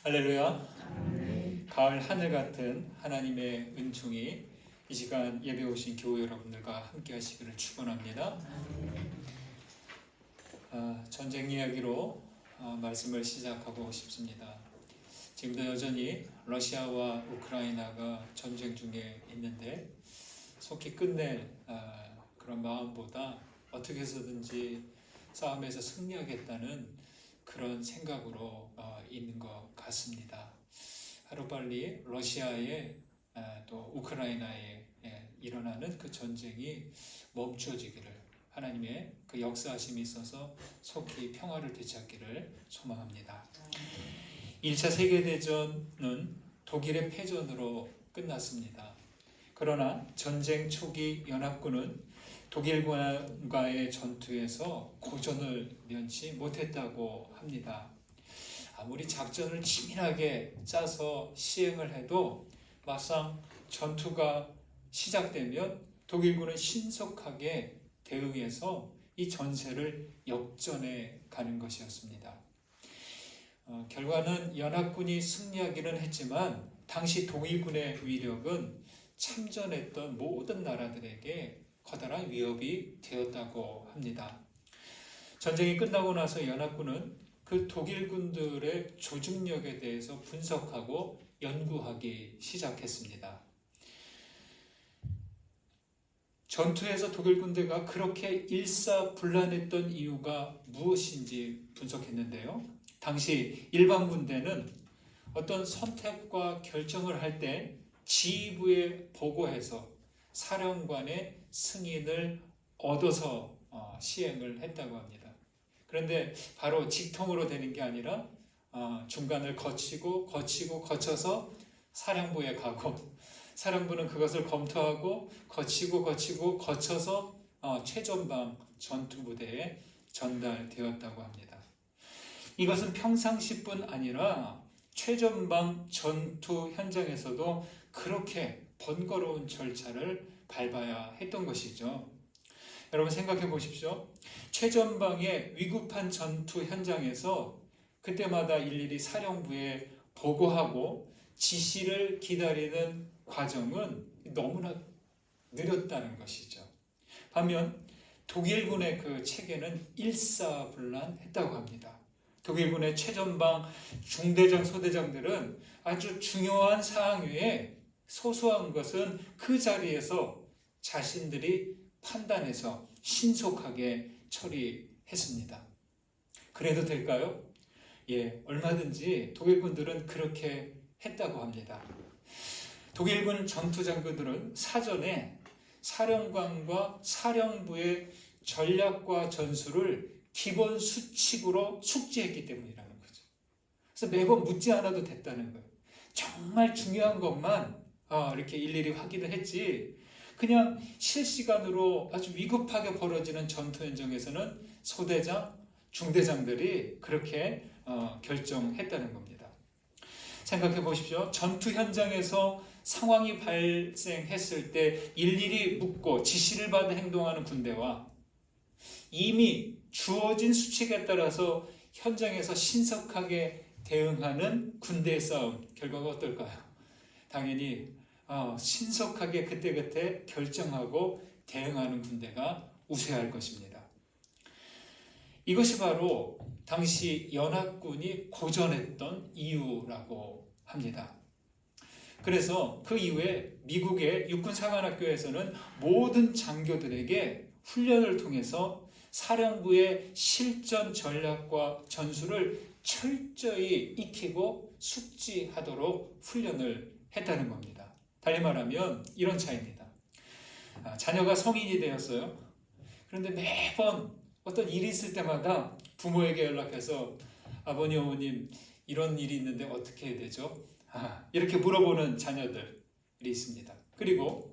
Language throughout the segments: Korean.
할렐루야. 가을 하늘 같은 하나님의 은총이 이 시간 예배 오신 교회 여러분들과 함께 하시기를 축원합니다. 전쟁 이야기로 말씀을 시작하고 싶습니다. 지금도 여전히 러시아와 우크라이나가 전쟁 중에 있는데 속히 끝낼 그런 마음보다 어떻게 해서든지 싸움에서 승리하겠다는 그런 생각으로 있는 것 같습니다. 하루빨리 러시아에 또 우크라이나에 일어나는 그 전쟁이 멈춰지기를, 하나님의 그 역사하심이 있어서 속히 평화를 되찾기를 소망합니다. 1차 세계대전은 독일의 패전으로 끝났습니다. 그러나 전쟁 초기 연합군은 독일과의 전투에서 고전을 면치 못했다고 합니다. 아무리 작전을 치밀하게 짜서 시행을 해도 막상 전투가 시작되면 독일군은 신속하게 대응해서 이 전세를 역전해 가는 것이었습니다. 결과는 연합군이 승리하기는 했지만 당시 독일군의 위력은 참전했던 모든 나라들에게 커다란 위협이 되었다고 합니다. 전쟁이 끝나고 나서 연합군은 그 독일군들의 조직력에 대해서 분석하고 연구하기 시작했습니다. 전투에서 독일군대가 그렇게 일사불란했던 이유가 무엇인지 분석했는데요. 당시 일반 군대는 어떤 선택과 결정을 할 때 지휘부에 보고해서 사령관의 승인을 얻어서 시행을 했다고 합니다. 그런데 바로 직통으로 되는 게 아니라 중간을 거쳐서 사령부에 가고, 사령부는 그것을 검토하고 거쳐서 최전방 전투부대에 전달되었다고 합니다. 이것은 평상시뿐 아니라 최전방 전투 현장에서도 그렇게 번거로운 절차를 밟아야 했던 것이죠. 여러분 생각해 보십시오. 최전방의 위급한 전투 현장에서 그때마다 일일이 사령부에 보고하고 지시를 기다리는 과정은 너무나 느렸다는 것이죠. 반면 독일군의 그 체계는 일사불란했다고 합니다. 독일군의 최전방 중대장, 소대장들은 아주 중요한 사항 외에 소소한 것은 그 자리에서 자신들이 판단해서 신속하게 처리했습니다. 그래도 될까요? 예, 얼마든지 독일군들은 그렇게 했다고 합니다. 독일군 전투장교들은 사전에 사령관과 사령부의 전략과 전술을 기본 수칙으로 숙지했기 때문이라는 거죠. 그래서 매번 묻지 않아도 됐다는 거예요. 정말 중요한 것만 이렇게 일일이 확인을 했지, 그냥 실시간으로 아주 위급하게 벌어지는 전투 현장에서는 소대장, 중대장들이 그렇게 결정했다는 겁니다. 생각해 보십시오. 전투 현장에서 상황이 발생했을 때 일일이 묻고 지시를 받아 행동하는 군대와 이미 주어진 수칙에 따라서 현장에서 신속하게 대응하는 군대의 싸움, 결과가 어떨까요? 당연히 신속하게 그때그때 결정하고 대응하는 군대가 우세할 것입니다. 이것이 바로 당시 연합군이 고전했던 이유라고 합니다. 그래서 그 이후에 미국의 육군사관학교에서는 모든 장교들에게 훈련을 통해서 사령부의 실전 전략과 전술을 철저히 익히고 숙지하도록 훈련을 했다는 겁니다. 달리 말하면 이런 차이입니다. 자녀가 성인이 되었어요. 그런데 매번 어떤 일이 있을 때마다 부모에게 연락해서 아버님, 어머님 이런 일이 있는데 어떻게 해야 되죠? 이렇게 물어보는 자녀들이 있습니다. 그리고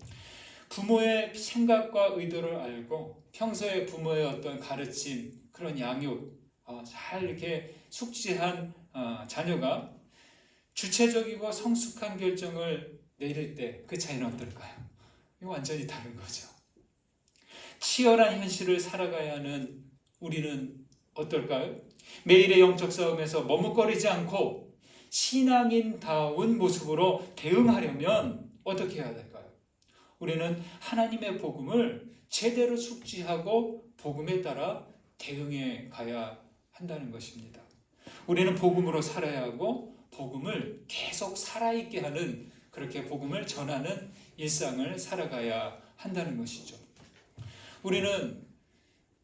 부모의 생각과 의도를 알고 평소에 부모의 어떤 가르침, 그런 양육 잘 이렇게 숙지한 자녀가 주체적이고 성숙한 결정을 내릴 때 그 차이는 어떨까요? 이거 완전히 다른 거죠. 치열한 현실을 살아가야 하는 우리는 어떨까요? 매일의 영적 싸움에서 머뭇거리지 않고 신앙인다운 모습으로 대응하려면 어떻게 해야 될까요? 우리는 하나님의 복음을 제대로 숙지하고 복음에 따라 대응해 가야 한다는 것입니다. 우리는 복음으로 살아야 하고 복음을 계속 살아있게 하는, 그렇게 복음을 전하는 일상을 살아가야 한다는 것이죠. 우리는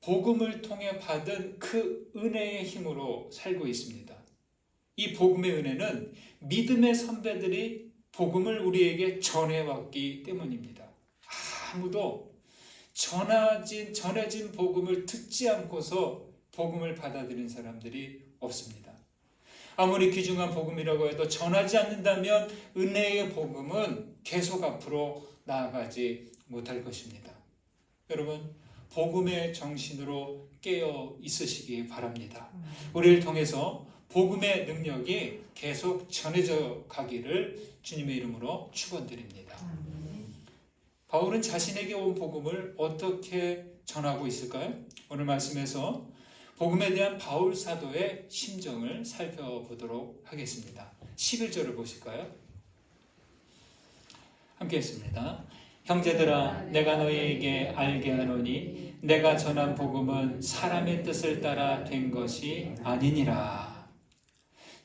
복음을 통해 받은 그 은혜의 힘으로 살고 있습니다. 이 복음의 은혜는 믿음의 선배들이 복음을 우리에게 전해왔기 때문입니다. 아무도 전해진 복음을 듣지 않고서 복음을 받아들인 사람들이 없습니다. 아무리 귀중한 복음이라고 해도 전하지 않는다면 은혜의 복음은 계속 앞으로 나아가지 못할 것입니다. 여러분, 복음의 정신으로 깨어 있으시기 바랍니다. 우리를 통해서 복음의 능력이 계속 전해져 가기를 주님의 이름으로 축원드립니다. 바울은 자신에게 온 복음을 어떻게 전하고 있을까요? 오늘 말씀에서 복음에 대한 바울 사도의 심정을 살펴보도록 하겠습니다. 11절을 보실까요? 함께 했습니다. 형제들아, 내가 너희에게 알게 하노니 내가 전한 복음은 사람의 뜻을 따라 된 것이 아니니라.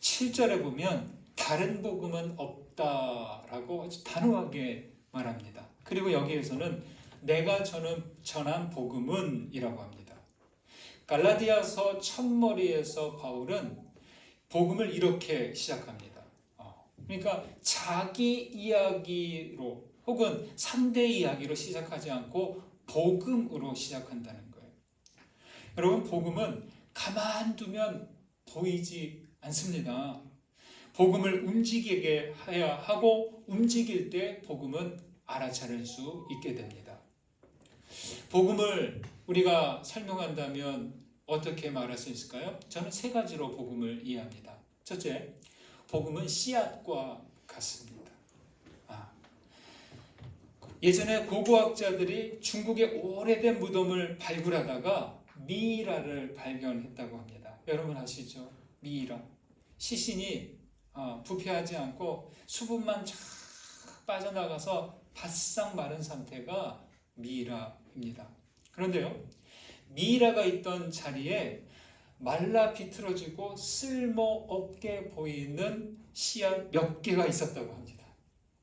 7절에 보면 다른 복음은 없다라고 아주 단호하게 말합니다. 그리고 여기에서는 내가 전한 복음은 이라고 합니다. 갈라디아서 첫머리에서 바울은 복음을 이렇게 시작합니다. 그러니까 자기 이야기로 혹은 상대 이야기로 시작하지 않고 복음으로 시작한다는 거예요. 여러분, 복음은 가만두면 보이지 않습니다. 복음을 움직이게 해야 하고 움직일 때 복음은 알아차릴 수 있게 됩니다. 복음을 우리가 설명한다면 어떻게 말할 수 있을까요? 저는 세 가지로 복음을 이해합니다. 첫째, 복음은 씨앗과 같습니다. 예전에 고고학자들이 중국의 오래된 무덤을 발굴하다가 미이라를 발견했다고 합니다. 여러분 아시죠? 미이라. 시신이 부패하지 않고 수분만 쫙 빠져나가서 바싹 마른 상태가 미이라입니다. 그런데요, 미이라가 있던 자리에 말라 비틀어지고 쓸모없게 보이는 씨앗 몇 개가 있었다고 합니다.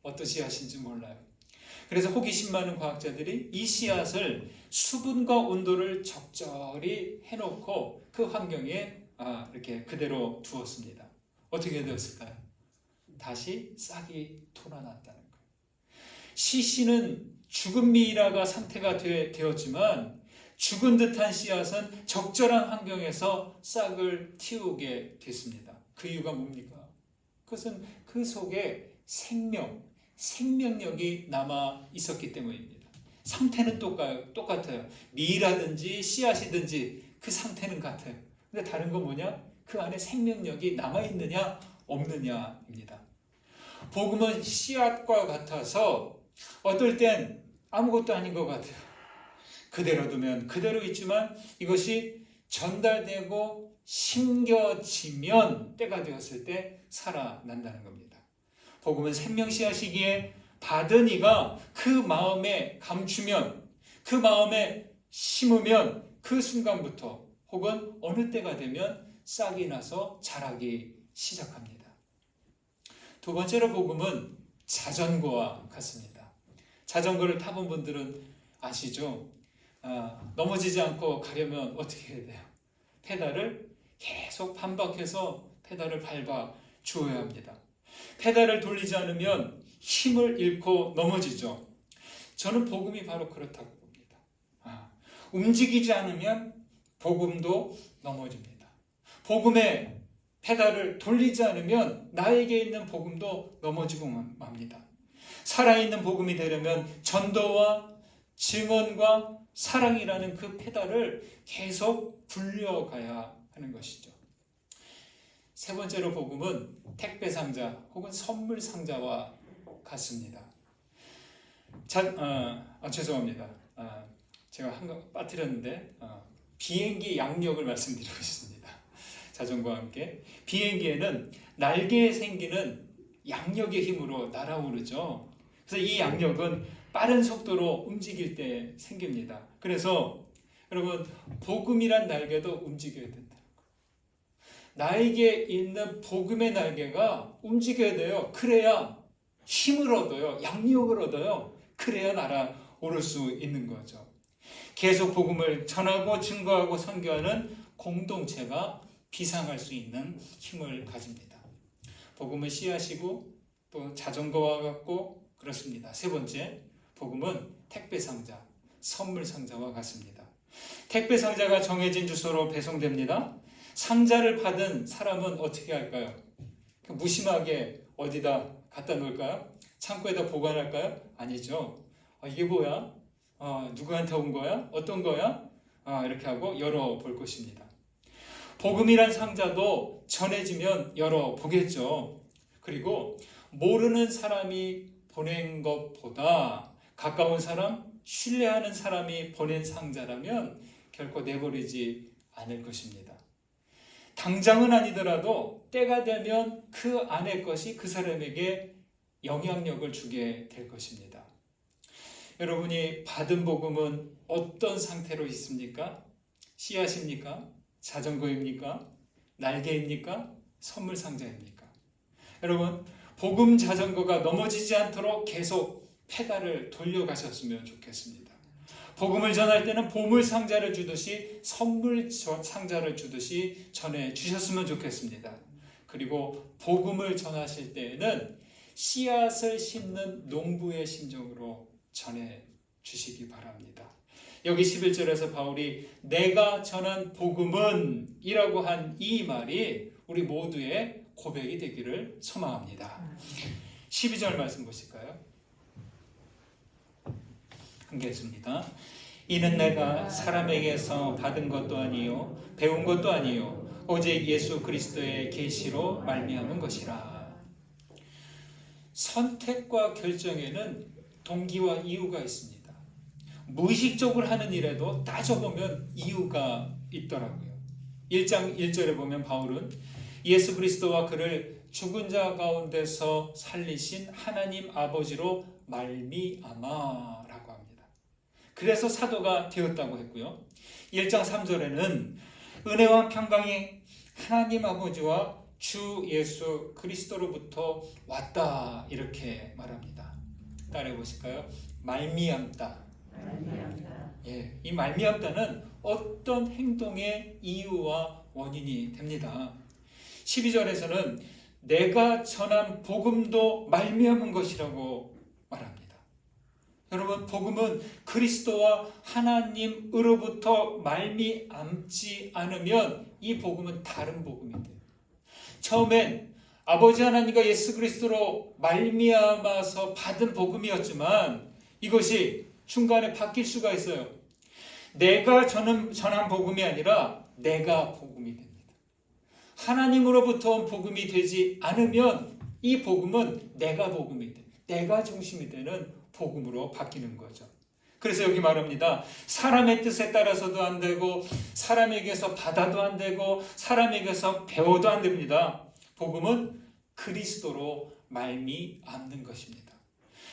어떤 씨앗인지 몰라요. 그래서 호기심 많은 과학자들이 이 씨앗을 수분과 온도를 적절히 해놓고 그 환경에 이렇게 그대로 두었습니다. 어떻게 되었을까요? 다시 싹이 돋아났다는 거예요. 시신은 죽은 미이라가 상태가 되었지만 죽은 듯한 씨앗은 적절한 환경에서 싹을 틔우게 됐습니다. 그 이유가 뭡니까? 그것은 그 속에 생명력이 남아 있었기 때문입니다. 상태는 똑같아요. 미이라든지 씨앗이든지 그 상태는 같아요. 근데 다른 건 뭐냐? 그 안에 생명력이 남아있느냐 없느냐입니다. 복음은 씨앗과 같아서 어떨 땐 아무것도 아닌 것 같아요. 그대로 두면 그대로 있지만 이것이 전달되고 심겨지면 때가 되었을 때 살아난다는 겁니다. 복음은 생명 씨앗이기에 받은 이가 그 마음에 감추면, 그 마음에 심으면 그 순간부터 혹은 어느 때가 되면 싹이 나서 자라기 시작합니다. 두 번째로 복음은 자전거와 같습니다. 자전거를 타본 분들은 아시죠? 넘어지지 않고 가려면 어떻게 해야 돼요? 페달을 계속 반박해서 페달을 밟아 주어야 합니다. 페달을 돌리지 않으면 힘을 잃고 넘어지죠. 저는 복음이 바로 그렇다고 봅니다. 움직이지 않으면 복음도 넘어집니다. 복음의 페달을 돌리지 않으면 나에게 있는 복음도 넘어지고 맙니다. 살아있는 복음이 되려면 전도와 증언과 사랑이라는 그 페달을 계속 굴려가야 하는 것이죠. 세 번째로 복음은 택배 상자 혹은 선물 상자와 같습니다. 죄송합니다. 제가 한번 빠뜨렸는데 비행기 양력을 말씀드리고 있습니다. 자전거와 함께 비행기에는 날개에 생기는 양력의 힘으로 날아오르죠. 그래서 이 양력은 빠른 속도로 움직일 때 생깁니다. 그래서 여러분, 복음이란 날개도 움직여야 된다는 거예요. 나에게 있는 복음의 날개가 움직여야 돼요. 그래야 힘을 얻어요. 양력을 얻어요. 그래야 날아오를 수 있는 거죠. 계속 복음을 전하고 증거하고 선교하는 공동체가 비상할 수 있는 힘을 가집니다. 복음은 씨앗이고 또 자전거와 같고 그렇습니다. 세 번째, 복음은 택배 상자, 선물 상자와 같습니다. 택배 상자가 정해진 주소로 배송됩니다. 상자를 받은 사람은 어떻게 할까요? 무심하게 어디다 갖다 놓을까요? 창고에다 보관할까요? 아니죠. 이게 뭐야? 누구한테 온 거야? 어떤 거야? 이렇게 하고 열어볼 것입니다. 복음이란 상자도 전해지면 열어보겠죠. 그리고 모르는 사람이 보낸 것보다 가까운 사람, 신뢰하는 사람이 보낸 상자라면 결코 내버리지 않을 것입니다. 당장은 아니더라도 때가 되면 그 안의 것이 그 사람에게 영향력을 주게 될 것입니다. 여러분이 받은 복음은 어떤 상태로 있습니까? 씨앗입니까? 자전거입니까? 날개입니까? 선물 상자입니까? 여러분, 복음 자전거가 넘어지지 않도록 계속 페달을 돌려가셨으면 좋겠습니다. 복음을 전할 때는 보물 상자를 주듯이 선물 상자를 주듯이 전해 주셨으면 좋겠습니다. 그리고 복음을 전하실 때에는 씨앗을 심는 농부의 심정으로 전해 주시기 바랍니다. 여기 11절에서 바울이 내가 전한 복음은 이라고 한 이 말이 우리 모두의 고백이 되기를 소망합니다. 12절 말씀 보실까요? 함께 했습니다. 이는 내가 사람에게서 받은 것도 아니요 배운 것도 아니요 오직 예수 그리스도의 계시로 말미암은 것이라. 선택과 결정에는 동기와 이유가 있습니다. 무의식적으로 하는 일에도 따져보면 이유가 있더라고요. 1장 1절에 보면 바울은 예수 그리스도와 그를 죽은 자 가운데서 살리신 하나님 아버지로 말미암아라고 합니다. 그래서 사도가 되었다고 했고요. 1장 3절에는 은혜와 평강이 하나님 아버지와 주 예수 그리스도로부터 왔다 이렇게 말합니다. 따라해 보실까요? 말미암다. 예, 이 말미암다는 어떤 행동의 이유와 원인이 됩니다. 12절에서는 내가 전한 복음도 말미암은 것이라고 말합니다. 여러분, 복음은 그리스도와 하나님으로부터 말미암지 않으면 이 복음은 다른 복음이 돼요. 처음엔 아버지 하나님과 예수 그리스도로 말미암아서 받은 복음이었지만 이것이 중간에 바뀔 수가 있어요. 내가 전한 복음이 아니라 내가 복음이 됩니다. 하나님으로부터 온 복음이 되지 않으면 이 복음은 내가 복음이 돼. 내가 중심이 되는 복음으로 바뀌는 거죠. 그래서 여기 말합니다. 사람의 뜻에 따라서도 안 되고 사람에게서 받아도 안 되고 사람에게서 배워도 안 됩니다. 복음은 그리스도로 말미암는 것입니다.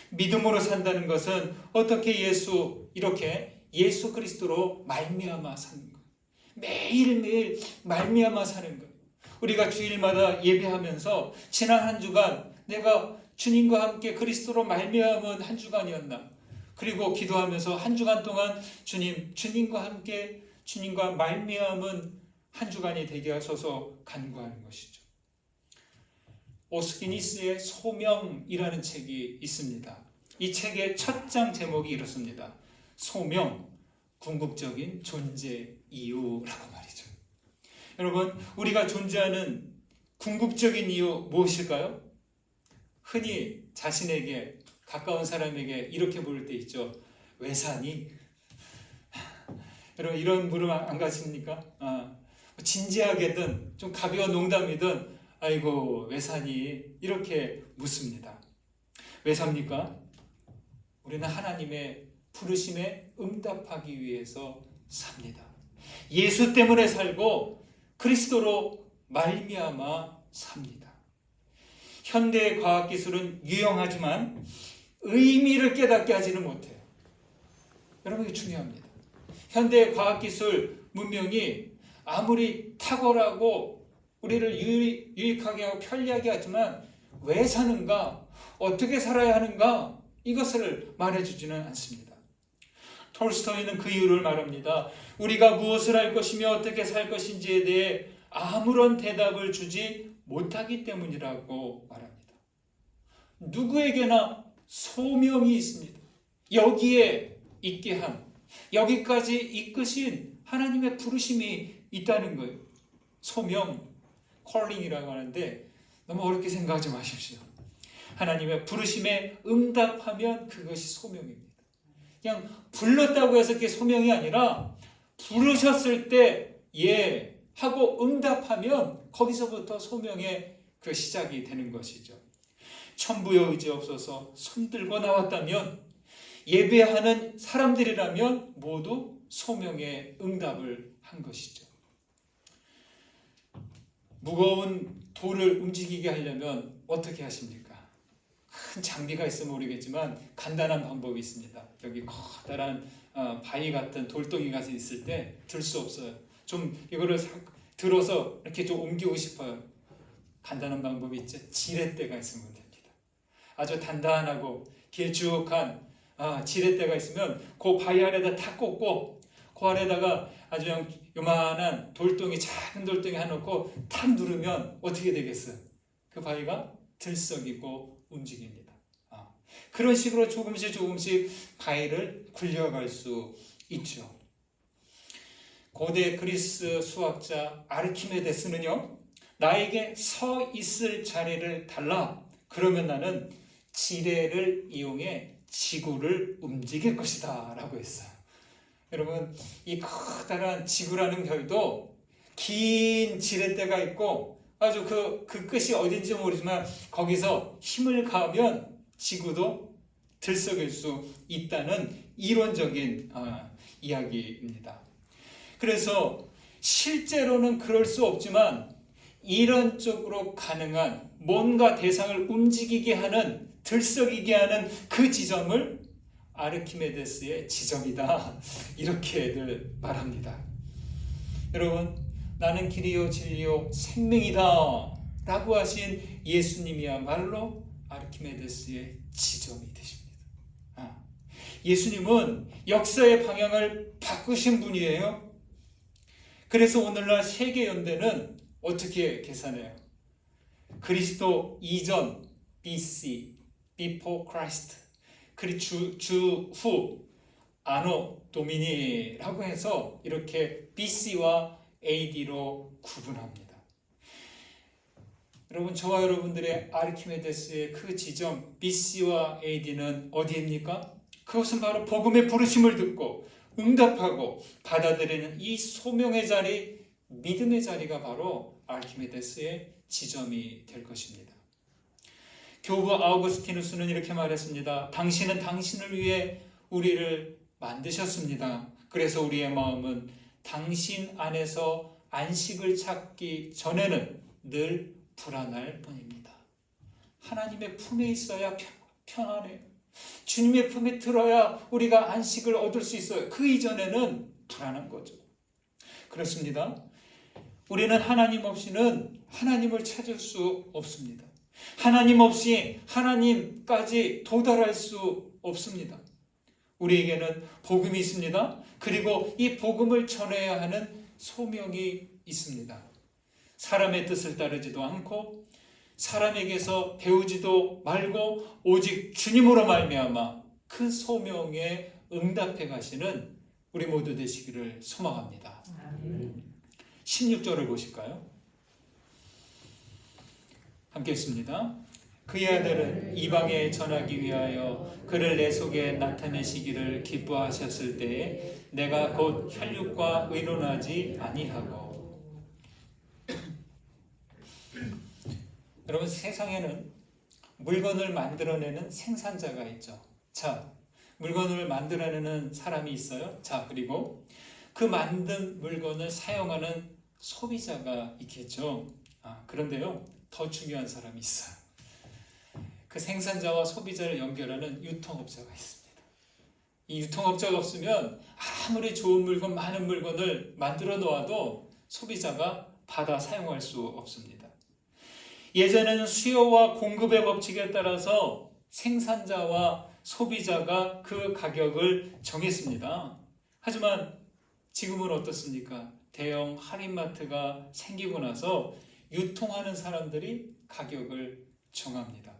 믿음으로 산다는 것은 어떻게 이렇게 예수 그리스도로 말미암아 사는 거예요. 매일매일 말미암아 사는 거예요. 우리가 주일마다 예배하면서 지난 한 주간 내가 주님과 함께 그리스도로 말미암은 한 주간이었나? 그리고 기도하면서 한 주간 동안 주님과 함께 주님과 말미암은 한 주간이 되게 하소서 간구하는 것이죠. 오스키니스의 소명이라는 책이 있습니다. 이 책의 첫 장 제목이 이렇습니다. 소명, 궁극적인 존재 이유라고 말이죠. 여러분, 우리가 존재하는 궁극적인 이유 무엇일까요? 흔히 자신에게 가까운 사람에게 이렇게 물을 때 있죠. 왜 사니? 여러분, 이런 물음 안 가십니까? 진지하게든 좀 가벼운 농담이든 아이고 왜 사니? 이렇게 묻습니다. 왜 삽니까? 우리는 하나님의 부르심에 응답하기 위해서 삽니다. 예수 때문에 살고 그리스도로 말미암아 삽니다. 현대 과학기술은 유용하지만 의미를 깨닫게 하지는 못해요. 여러분, 이게 중요합니다. 현대 과학기술 문명이 아무리 탁월하고 우리를 유익하게 하고 편리하게 하지만 왜 사는가, 어떻게 살아야 하는가, 이것을 말해주지는 않습니다. 톨스토이는 그 이유를 말합니다. 우리가 무엇을 할 것이며 어떻게 살 것인지에 대해 아무런 대답을 주지 못하기 때문이라고 말합니다. 누구에게나 소명이 있습니다. 여기에 있게 한, 여기까지 이끄신 하나님의 부르심이 있다는 거예요. 소명, 콜링이라고 하는데 너무 어렵게 생각하지 마십시오. 하나님의 부르심에 응답하면 그것이 소명입니다. 그냥 불렀다고 해서 그게 소명이 아니라 부르셨을 때 예 하고 응답하면 거기서부터 소명의 그 시작이 되는 것이죠. 천부여 의지없어서 손들고 나왔다면, 예배하는 사람들이라면 모두 소명의 응답을 한 것이죠. 무거운 돌을 움직이게 하려면 어떻게 하십니까? 큰 장비가 있으면 모르겠지만 간단한 방법이 있습니다. 여기 커다란 바위 같은 돌덩이가 있을 때 들 수 없어요. 좀 이거를 들어서 이렇게 좀 옮기고 싶어요. 간단한 방법이 있죠. 지렛대가 있으면 됩니다. 아주 단단하고 길쭉한 지렛대가 있으면 그 바위 아래다 탁 꽂고 그 아래다가 아주 요만한 돌덩이, 작은 돌덩이 하나 놓고 탁 누르면 어떻게 되겠어요? 그 바위가 들썩이고 움직입니다. 그런 식으로 조금씩 바위를 굴려갈 수 있죠. 고대 그리스 수학자 아르키메데스는요, 나에게 서 있을 자리를 달라. 그러면 나는 지뢰를 이용해 지구를 움직일 것이다 라고 했어요. 여러분, 이 커다란 지구라는 별도 긴 지렛대가 있고 아주 그 끝이 어딘지 모르지만 거기서 힘을 가하면 지구도 들썩일 수 있다는 이론적인 이야기입니다. 그래서 실제로는 그럴 수 없지만 이론적으로 가능한 뭔가 대상을 움직이게 하는, 들썩이게 하는 그 지점을 아르키메데스의 지점이다, 이렇게들 말합니다. 여러분, 나는 길이요 진리요 생명이다 라고 하신 예수님이야말로 아르키메데스의 지점이 되십니다. 예수님은 역사의 방향을 바꾸신 분이에요. 그래서 오늘날 세계연대는 어떻게 계산해요? 그리스도 이전, BC, Before Christ, 그리고 주 후, 아노 도미니라고 해서 이렇게 BC와 AD로 구분합니다. 여러분, 저와 여러분들의 아르키메데스의 그 지점 BC와 AD는 어디입니까? 그것은 바로 복음의 부르심을 듣고 응답하고 받아들이는 이 소명의 자리, 믿음의 자리가 바로 아르키메데스의 지점이 될 것입니다. 교부 아우구스티누스는 이렇게 말했습니다. 당신은 당신을 위해 우리를 만드셨습니다. 그래서 우리의 마음은 당신 안에서 안식을 찾기 전에는 늘 불안할 뿐입니다. 하나님의 품에 있어야 편안해요. 주님의 품에 들어야 우리가 안식을 얻을 수 있어요. 그 이전에는 불안한 거죠. 그렇습니다. 우리는 하나님 없이는 하나님을 찾을 수 없습니다. 하나님 없이 하나님까지 도달할 수 없습니다. 우리에게는 복음이 있습니다. 그리고 이 복음을 전해야 하는 소명이 있습니다. 사람의 뜻을 따르지도 않고 사람에게서 배우지도 말고 오직 주님으로 말미암아 그 소명에 응답해 가시는 우리 모두 되시기를 소망합니다. 16절을 보실까요? 함께 읽습니다. 그의 아들은 이방에 전하기 위하여 그를 내 속에 나타내시기를 기뻐하셨을 때에 내가 곧 혈육과 의논하지 아니하고. 여러분, 세상에는 물건을 만들어내는 생산자가 있죠. 자, 물건을 만들어내는 사람이 있어요. 자, 그리고 그 만든 물건을 사용하는 소비자가 있겠죠. 그런데요, 더 중요한 사람이 있어요. 그 생산자와 소비자를 연결하는 유통업자가 있습니다. 이 유통업자가 없으면 아무리 좋은 물건, 많은 물건을 만들어 놓아도 소비자가 받아 사용할 수 없습니다. 예전에는 수요와 공급의 법칙에 따라서 생산자와 소비자가 그 가격을 정했습니다. 하지만 지금은 어떻습니까? 대형 할인마트가 생기고 나서 유통하는 사람들이 가격을 정합니다.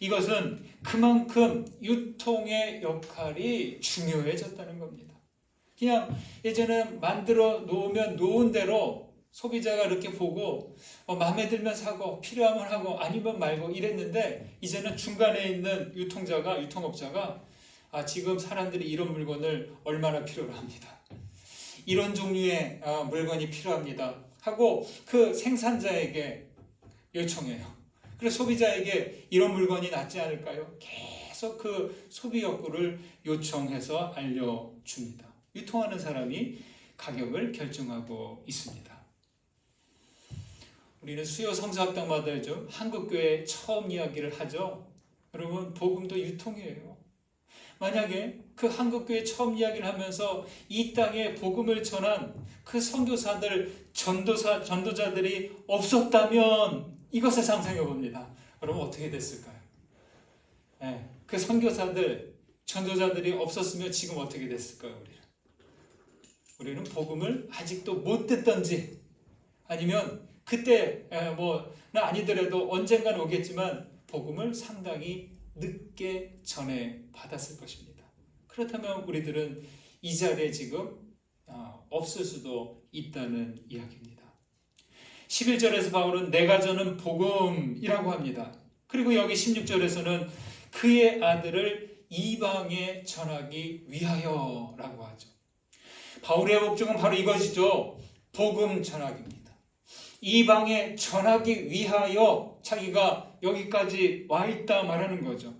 이것은 그만큼 유통의 역할이 중요해졌다는 겁니다. 그냥 예전에는 만들어 놓으면 놓은 대로 소비자가 이렇게 보고 마음에 들면 사고 필요하면 하고 아니면 말고 이랬는데, 이제는 중간에 있는 유통업자가 지금 사람들이 이런 물건을 얼마나 필요로 합니다. 이런 종류의 물건이 필요합니다 하고 그 생산자에게 요청해요. 그래서 소비자에게 이런 물건이 낫지 않을까요? 계속 그 소비 욕구를 요청해서 알려줍니다. 유통하는 사람이 가격을 결정하고 있습니다. 우리는 수요 성서학당마다 한국교회 처음 이야기를 하죠. 여러분, 복음도 유통이에요. 만약에 그 한국교회 처음 이야기를 하면서 이 땅에 복음을 전한 그 선교사들, 전도자들이 없었다면, 이것을 상상해 봅니다. 그럼 어떻게 됐을까요? 그 선교사들, 전도자들이 없었으면 지금 어떻게 됐을까요? 우리는 복음을 아직도 못 듣던지, 아니면 그때 나 아니더라도 언젠간 오겠지만 복음을 상당히 늦게 전해 받았을 것입니다. 그렇다면 우리들은 이 자리에 지금 없을 수도 있다는 이야기입니다. 11절에서 바울은 내가 전은 복음이라고 합니다. 그리고 여기 16절에서는 그의 아들을 이방에 전하기 위하여라고 하죠. 바울의 목적은 바로 이것이죠. 복음 전하기입니다. 이방에 전하기 위하여 자기가 여기까지 와 있다 말하는 거죠.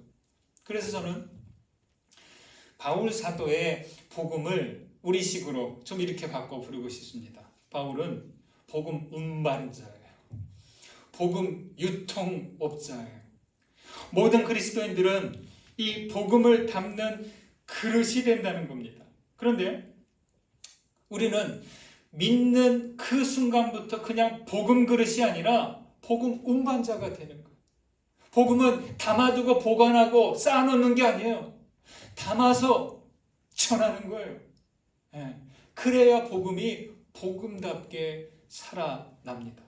그래서 저는 바울 사도의 복음을 우리식으로 좀 이렇게 바꿔 부르고 싶습니다. 바울은 복음 운반자예요. 복음 유통업자예요. 모든 그리스도인들은 이 복음을 담는 그릇이 된다는 겁니다. 그런데 우리는 믿는 그 순간부터 그냥 복음 그릇이 아니라 복음 운반자가 되는 거예요. 복음은 담아두고 보관하고 쌓아놓는 게 아니에요. 담아서 전하는 거예요. 그래야 복음이 복음답게 살아납니다.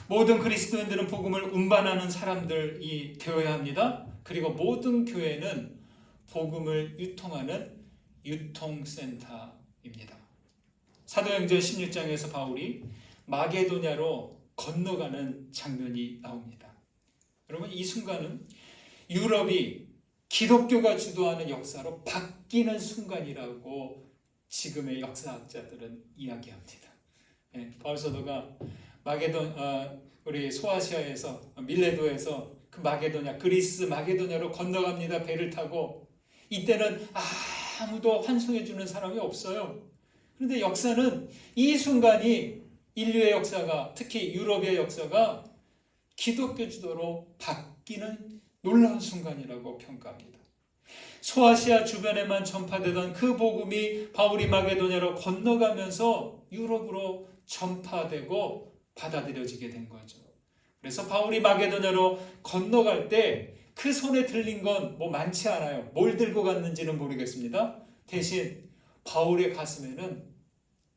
모든 그리스도인들은 복음을 운반하는 사람들이 되어야 합니다. 그리고 모든 교회는 복음을 유통하는 유통센터입니다. 사도행전 16장에서 바울이 마게도냐로 건너가는 장면이 나옵니다. 여러분, 이 순간은 유럽이 기독교가 주도하는 역사로 바뀌는 순간이라고 지금의 역사학자들은 이야기합니다. 바울 사도가 우리 소아시아에서 밀레도에서 그 마게도냐, 그리스 마게도냐로 건너갑니다. 배를 타고. 이때는 아무도 환송해 주는 사람이 없어요. 그런데 역사는 이 순간이, 인류의 역사가, 특히 유럽의 역사가 기독교 주도로 바뀌는 놀라운 순간이라고 평가합니다. 소아시아 주변에만 전파되던 그 복음이 바울이 마게도냐로 건너가면서 유럽으로 전파되고 받아들여지게 된 거죠. 그래서 바울이 마게도냐로 건너갈 때 그 손에 들린 건 많지 않아요. 뭘 들고 갔는지는 모르겠습니다. 대신 바울의 가슴에는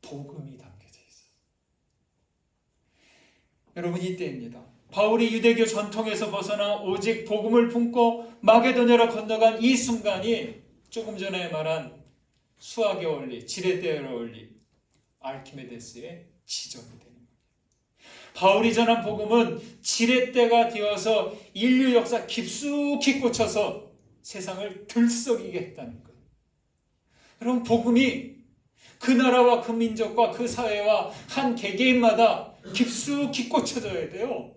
복음이 담겨져 있어요. 여러분, 이때입니다. 바울이 유대교 전통에서 벗어나 오직 복음을 품고 마게도냐로 건너간 이 순간이 조금 전에 말한 수학의 원리, 지렛대의 원리, 아르키메데스의 지점이 되는 거예요. 바울이 전한 복음은 지렛대가 되어서 인류 역사 깊숙이 꽂혀서 세상을 들썩이게 했다는 거예요. 여러분, 복음이 그 나라와 그 민족과 그 사회와 한 개개인마다 깊숙이 꽂혀져야 돼요.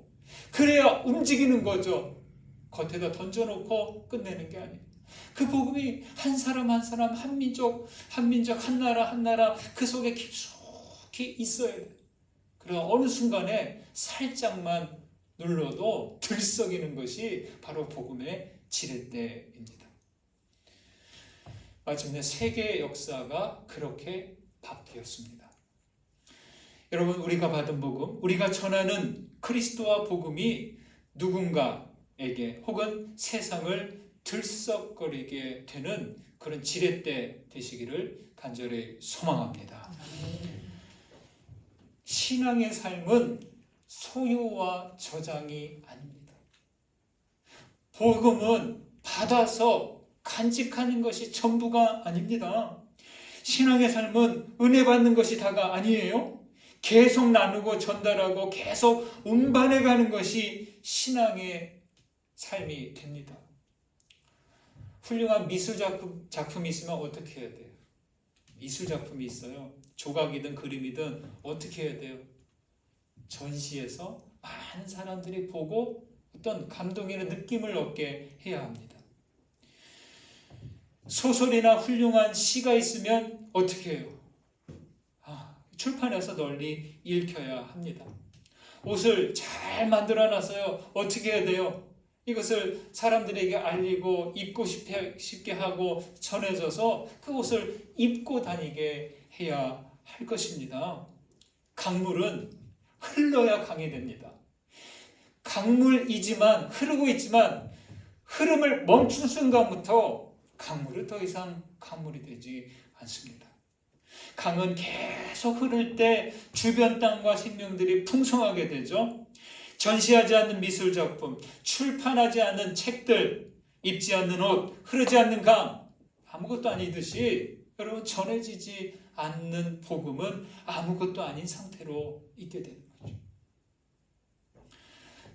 그래야 움직이는 거죠. 겉에다 던져놓고 끝내는 게 아니에요. 그 복음이 한 사람 한 사람, 한 민족 한 민족, 한 나라 그 속에 깊숙이 있어야 돼요. 그리고 어느 순간에 살짝만 눌러도 들썩이는 것이 바로 복음의 지렛대입니다. 마침내 세계 역사가 그렇게 바뀌었습니다. 여러분, 우리가 받은 복음, 우리가 전하는 그리스도와 복음이 누군가에게 혹은 세상을 들썩거리게 되는 그런 지렛대 되시기를 간절히 소망합니다. 신앙의 삶은 소유와 저장이 아닙니다. 복음은 받아서 간직하는 것이 전부가 아닙니다. 신앙의 삶은 은혜 받는 것이 다가 아니에요. 계속 나누고 전달하고 계속 운반해 가는 것이 신앙의 삶이 됩니다. 훌륭한 미술 작품이 있으면 어떻게 해야 돼요? 미술 작품이 있어요. 조각이든 그림이든 어떻게 해야 돼요? 전시해서 많은 사람들이 보고 어떤 감동이나 느낌을 얻게 해야 합니다. 소설이나 훌륭한 시가 있으면 어떻게 해요? 출판해서 널리 읽혀야 합니다. 옷을 잘 만들어 놨어요. 어떻게 해야 돼요? 이것을 사람들에게 알리고 입고 싶게 하고 전해져서 그 옷을 입고 다니게 해야 할 것입니다. 강물은 흘러야 강이 됩니다. 강물이지만 흐르고 있지만 흐름을 멈춘 순간부터 강물은 더 이상 강물이 되지 않습니다. 강은 계속 흐를 때 주변 땅과 생명들이 풍성하게 되죠. 전시하지 않는 미술 작품, 출판하지 않는 책들, 입지 않는 옷, 흐르지 않는 강, 아무것도 아니듯이 여러분 전해지지 않는 복음은 아무것도 아닌 상태로 있게 되는 거죠.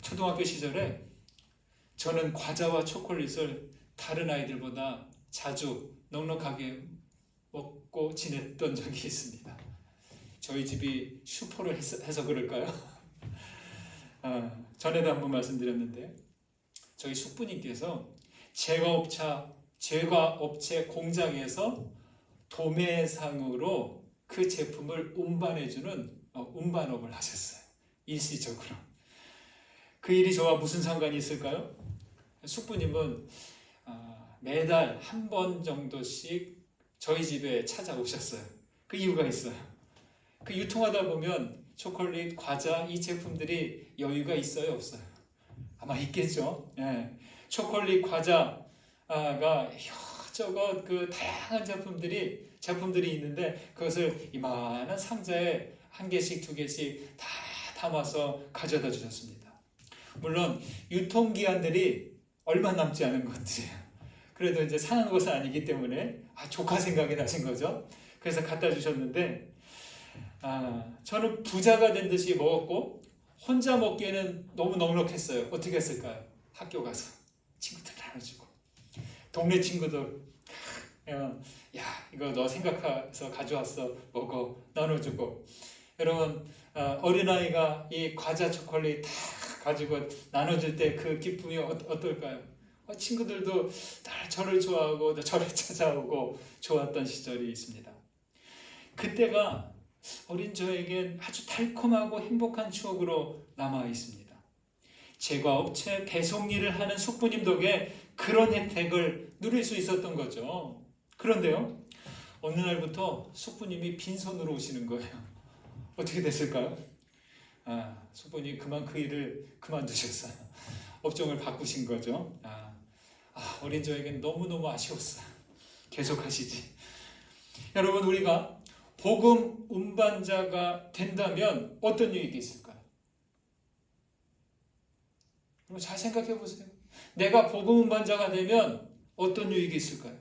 초등학교 시절에 저는 과자와 초콜릿을 다른 아이들보다 자주 넉넉하게 먹고 지냈던 적이 있습니다. 저희 집이 슈퍼를 해서 그럴까요? 전에도 한번 말씀드렸는데 저희 숙부님께서 제과업체 공장에서 도매상으로 그 제품을 운반해주는 운반업을 하셨어요. 일시적으로. 그 일이 저와 무슨 상관이 있을까요? 숙부님은 매달 한 번 정도씩 저희 집에 찾아오셨어요. 그 이유가 있어요. 그 유통하다 보면 초콜릿, 과자 이 제품들이 여유가 있어요, 없어요? 아마 있겠죠. 예. 초콜릿, 과자가 이것저것 그 다양한 제품들이 있는데 그것을 이만한 상자에 한 개씩 두 개씩 다 담아서 가져다 주셨습니다. 물론 유통기한들이 얼마 남지 않은 것들이에요. 그래도 이제 상한 것은 아니기 때문에 조카 생각이 나신 거죠. 그래서 갖다 주셨는데 저는 부자가 된 듯이 먹었고 혼자 먹기에는 너무 넉넉했어요. 어떻게 했을까요? 학교 가서 친구들 나눠주고 동네 친구들 야 이거 너 생각해서 가져왔어 먹어 나눠주고 여러분 어린아이가 이 과자 초콜릿 다 가지고 나눠줄 때 그 기쁨이 어떨까요? 친구들도 저를 좋아하고 저를 찾아오고 좋았던 시절이 있습니다. 그때가 어린 저에겐 아주 달콤하고 행복한 추억으로 남아 있습니다. 제과업체 배송 일을 하는 숙부님 덕에 그런 혜택을 누릴 수 있었던 거죠. 그런데요, 어느 날부터 숙부님이 빈손으로 오시는 거예요. 어떻게 됐을까요? 숙부님이 그 일을 그만두셨어요. 업종을 바꾸신 거죠. 어린 저에겐 너무너무 아쉬웠어요. 계속 하시지. 여러분, 우리가 복음 운반자가 된다면 어떤 유익이 있을까요? 잘 생각해 보세요. 내가 복음 운반자가 되면 어떤 유익이 있을까요?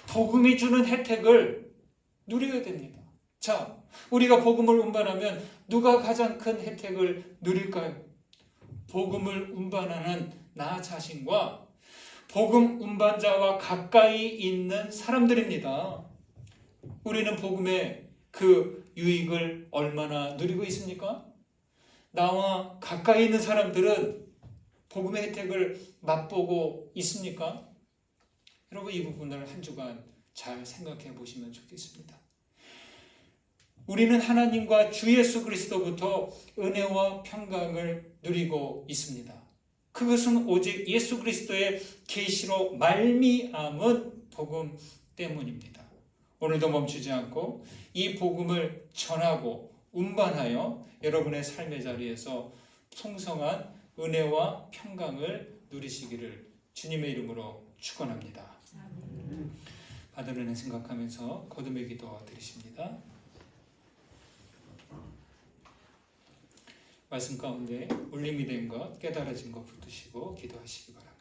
복음이 주는 혜택을 누려야 됩니다. 자, 우리가 복음을 운반하면 누가 가장 큰 혜택을 누릴까요? 복음을 운반하는 나 자신과 복음 운반자와 가까이 있는 사람들입니다. 우리는 복음의 그 유익을 얼마나 누리고 있습니까? 나와 가까이 있는 사람들은 복음의 혜택을 맛보고 있습니까? 여러분 이 부분을 한 주간 잘 생각해 보시면 좋겠습니다. 우리는 하나님과 주 예수 그리스도부터 은혜와 평강을 누리고 있습니다. 그것은 오직 예수 그리스도의 계시로 말미암은 복음 때문입니다. 오늘도 멈추지 않고 이 복음을 전하고 운반하여 여러분의 삶의 자리에서 풍성한 은혜와 평강을 누리시기를 주님의 이름으로 축원합니다. 받은 은혜 생각하면서 거듭의 기도 드리십니다. 말씀 가운데 울림이 된 것, 깨달아진 것 붙드시고 기도하시기 바랍니다.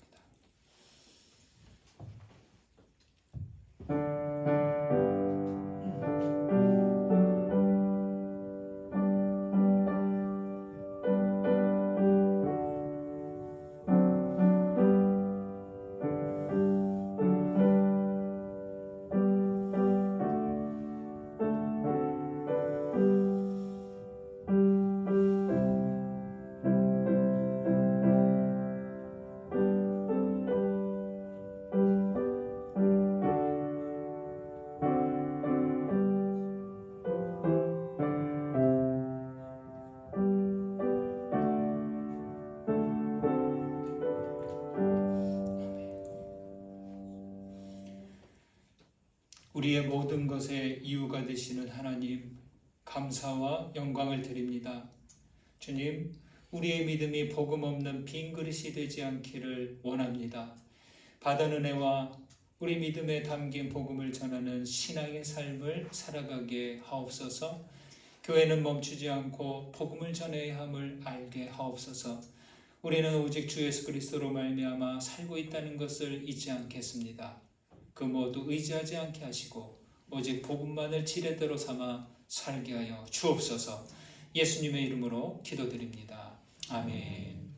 우리의 모든 것의 이유가 되시는 하나님, 감사와 영광을 드립니다. 주님, 우리의 믿음이 복음 없는 빈 그릇이 되지 않기를 원합니다. 받은 은혜와 우리 믿음에 담긴 복음을 전하는 신앙의 삶을 살아가게 하옵소서. 교회는 멈추지 않고 복음을 전해야 함을 알게 하옵소서. 우리는 오직 주 예수 그리스도로 말미암아 살고 있다는 것을 잊지 않겠습니다. 그 모두 의지하지 않게 하시고 오직 복음만을 지뢰대로 삼아 살게 하여 주옵소서. 예수님의 이름으로 기도드립니다. 아멘.